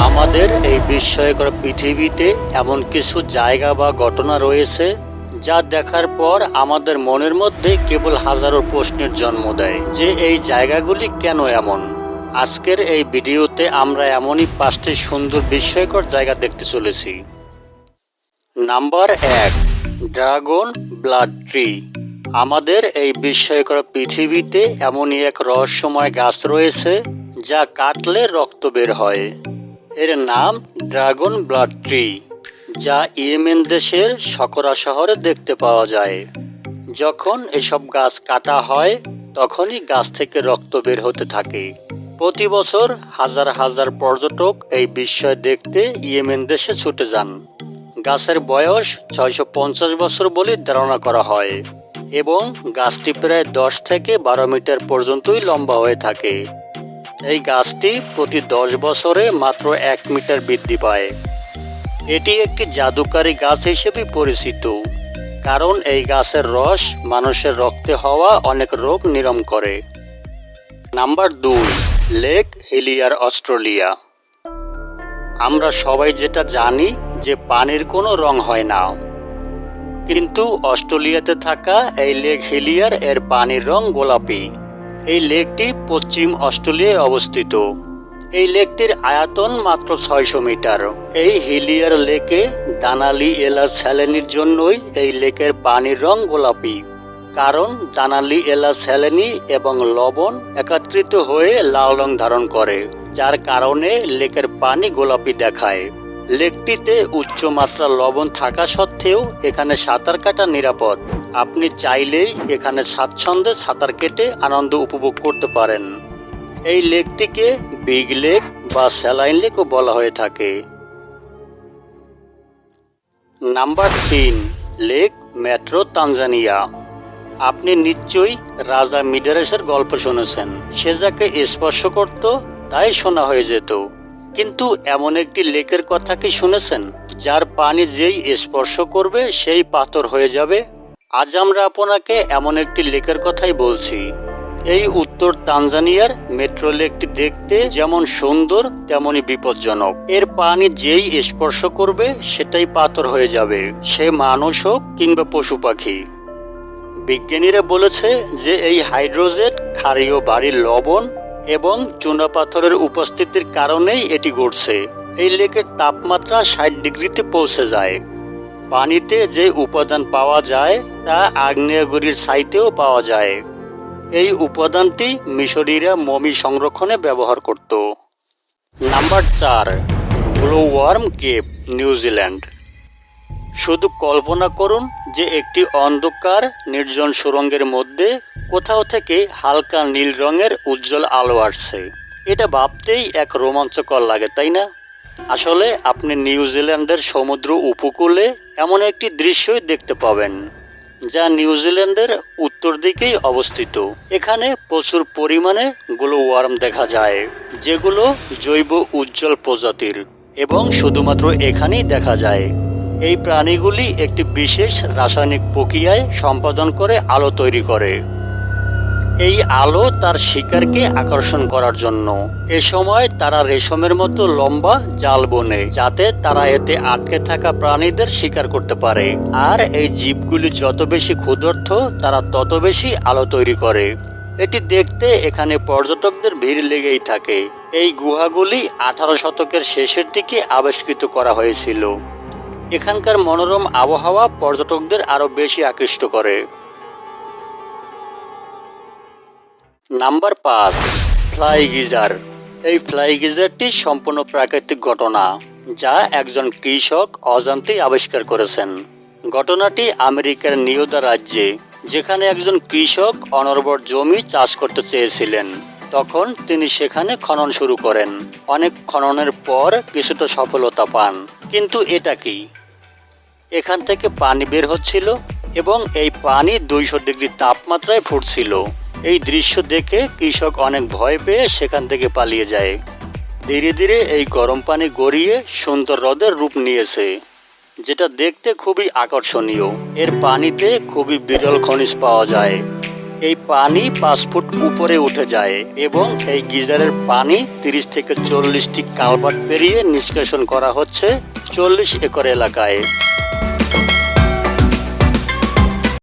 আমাদের এই বিস্ময়কর পৃথিবীতে এমন কিছু জায়গা বা ঘটনা রয়েছে যা দেখার পর আমাদের মনের মধ্যে কেবল হাজারো প্রশ্নের জন্ম দেয় যে এই জায়গাগুলি কেন এমন। আজকের এই ভিডিওতে আমরা এমনই 5টি সুন্দর বিস্ময়কর জায়গা দেখতে চলেছি। Number 1, dragon blood tree. আমাদের এই বিস্ময়কর পৃথিবীতে এমনই এক রহস্যময় গাছ রয়েছে যা কাটলে রক্ত বের হয়। এর নাম ড্রাগন ব্লাড ট্রি, যা ইয়েমেন দেশের সকরা শহরে দেখতে পাওয়া যায়। যখন এসব গাছ কাটা হয় তখনই গাছ থেকে রক্ত বের হতে থাকে। প্রতি বছর হাজার হাজার পর্যটক এই বিস্ময় দেখতে ইয়েমেন দেশে ছুটে যান। গাছের বয়স 650 বছর বলে ধারণা করা হয় এবং গাছটি প্রায় 10 থেকে 12 মিটার পর্যন্তই লম্বা হয়ে থাকে। এই গাছটি প্রতি 10 বছরে মাত্র 1 মিটার বৃদ্ধি পায়। এটি একটি জাদুকারী গাছ হিসেবে পরিচিত, কারণ এই গাছের রস মানুষের রক্তে হওয়া অনেক রোগ নিরাময় করে। Number 2, lake Hillier, Australia. আমরা সবাই যেটা জানি যে পানির কোনো রং হয় না, কিন্তু অস্ট্রেলিয়াতে থাকা এই লেক হেলিয়ার এর পানির রং গোলাপি। এই লেকটি পশ্চিম অস্ট্রেলিয়ায় অবস্থিত। এই লেকটির আয়তন মাত্র 600 মিটার। এই হেলিয়ার লেকে দানালি এলাচ স্যালানির জন্যই এই লেকের পানির রং গোলাপি, কারণ দানালি এলাচ স্যালানি এবং লবণ একত্রিত হয়ে লাল রং ধারণ করে, যার কারণে লেকের পানি গোলাপি দেখায়। লেকটিতে উচ্চমাত্রা লবণ থাকা সত্ত্বেও এখানে সাঁতার কাটা নিরাপদ। আপনি চাইলেই এখানে স্বাচ্ছন্দ্যে সাঁতার কেটে আনন্দ উপভোগ করতে পারেন। এই লেকটিকে বিগ লেক বা স্যালাইন লেকও বলা হয়ে থাকে। Number 3, lake metro, Tanzania. আপনি নিশ্চয়ই রাজা মিডারেসের গল্প শুনেছেন। সে যাকে স্পর্শ করত তাই সোনা হয়ে যেত। কিন্তু এমন একটি লেকের কথা কি শুনেছেন যার পানি যেই স্পর্শ করবে সেই পাথর হয়ে যাবে? আজ আমরা আপনাকে এমন একটি লেকের কথাই বলছি। এই উত্তর তানজানিয়ার মেট্রো লেকটি দেখতে যেমন সুন্দর তেমনই বিপজ্জনক। এর পানি যেই স্পর্শ করবে সেটাই পাথর হয়ে যাবে, সে মানুষ হোক কিংবা পশু পাখি। বিজ্ঞানীরা বলেছে যে এই হাইড্রোজেন, ক্ষারীয় ভারী লবণ এবং চুনা পাথরের উপস্থিতির কারণেই এটি ঘটছে। এই লেকের তাপমাত্রা 60 ডিগ্রিতে পৌঁছে যায়। পানিতে যে উপাদান পাওয়া যায় তা আগ্নেয়গিরির ছাইতেও পাওয়া যায়। এই উপাদানটি মিশরীয়রা মমি সংরক্ষণে ব্যবহার করত। Number 4, glow worm cave, New Zealand. শুধু কল্পনা করুন যে একটি অন্ধকার নির্জন সুড়ঙ্গের মধ্যে কোথাও থেকে হালকা নীল রঙের উজ্জ্বল আলো আসছে। এটা ভাবতেই এক রোমাঞ্চকর লাগে, তাই না? আসলে আপনি নিউজিল্যান্ডের সমুদ্র উপকূলে এমন একটি দৃশ্যই দেখতে পাবেন, যা নিউজিল্যান্ডের উত্তর দিকেই অবস্থিত। এখানে প্রচুর পরিমাণে গ্লো ওয়ার্ম দেখা যায়, যেগুলো জৈব উজ্জ্বল প্রজাতির এবং শুধুমাত্র এখানেই দেখা যায়। এই প্রাণীগুলি একটি বিশেষ রাসায়নিক প্রক্রিয়ায় সম্পাদন করে আলো তৈরি করে। এই আলো তার শিকারকে আকর্ষণ করার জন্য। এ সময় তারা রেশমের মতো লম্বা জাল বোনে, যাতে তারা এতে আটকে থাকা প্রাণীদের শিকার করতে পারে। আর এই জীবগুলি যত বেশি ক্ষুধার্ত তারা তত বেশি আলো তৈরি করে। এটি দেখতে এখানে পর্যটকদের ভিড় লেগেই থাকে। এই গুহাগুলি 18 শতকের শেষের দিকে আবিষ্কৃত করা হয়েছিল। এখানকার মনোরম আবহাওয়া পর্যটকদের আরো বেশি আকৃষ্ট করে। Number 5, fly geyser. এই ফ্লাই গিজারটি সম্পূর্ণ প্রাকৃতিক ঘটনা, যা একজন কৃষক অজান্তেই আবিষ্কার করেছেন। ঘটনাটি আমেরিকার নিউদা রাজ্যে, যেখানে একজন কৃষক অনর্বর জমি চাষ করতে চেয়েছিলেন। তখন তিনি সেখানে খনন শুরু করেন। অনেক খননের পর কিছুটা সফলতা পান। কিন্তু এটা কি? এখান থেকে পানি বের হচ্ছিল এবং এই পানি 200 ডিগ্রি তাপমাত্রায় ফুটছিল। এই দৃশ্য দেখে কৃষক অনেক ভয় পেয়ে সেখান থেকে পালিয়ে যায়। ধীরে ধীরে এই গরম পানি গড়িয়ে সুন্দর হ্রদের রূপ নিয়েছে, যেটা দেখতে খুবই আকর্ষণীয়। এর পানিতে খুবই বিরল খনিজ পাওয়া যায়। এই পানি 5 ফুট উপরে উঠে যায় এবং এই গিজারের পানি 30 থেকে 40টি কালভার্ট পেরিয়ে নিষ্কাশন করা হচ্ছে 40 একর এলাকায়।